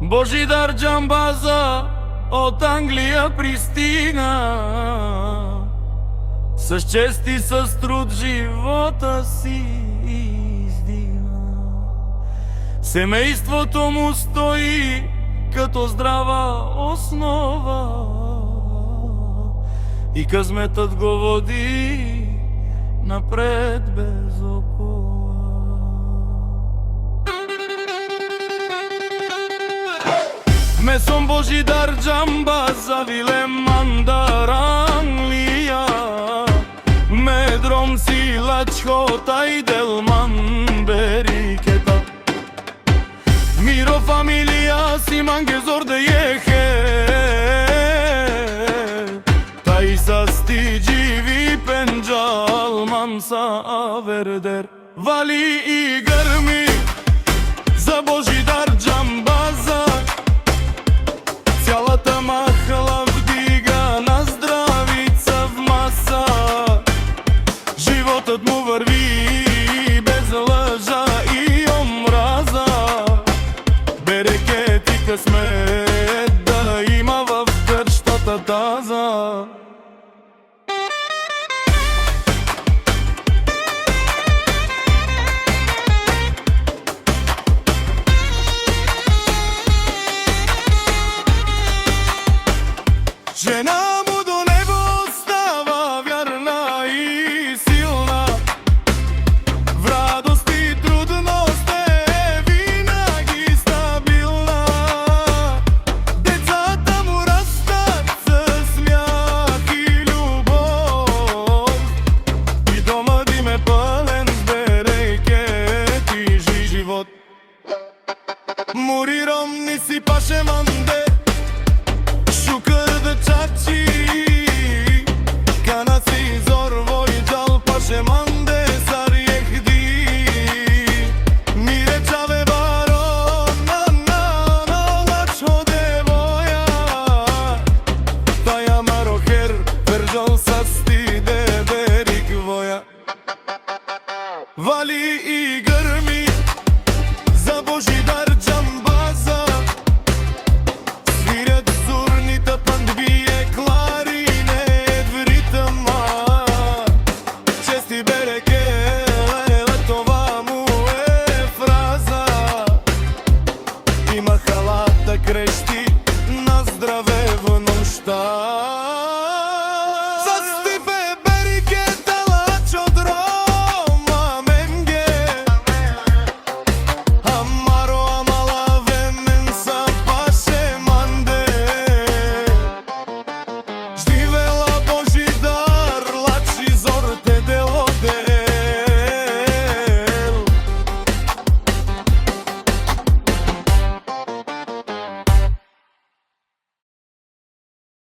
Божидар Джамбаза од Англија пристигна, с чест и с труд живота си издигна. Семејството му стои като здрава основа и късметът го води напред без опора. Ме сум Божидар Джамбаза, Вилем Мандар Англија, Медром Силач Хотай Делман Берикета, Миро фамилија Симан Гезорде Јехе, Тајса Стиджи Пенджал Мамса Авердер, Вали и Гърми за Божидар Джамбаза. Цялата махала вдига на здравица в маса. Животът му върви без лъжа и омраза. Берекет и късмет да има в къщата таза. Жена му до небо остава вярна и силна, в радост и трудност е винаги стабилна. Децата му растат със смях и любов и домът им е пълен с берекет и живот. Муриром ни си паше манде, Шукър да чачи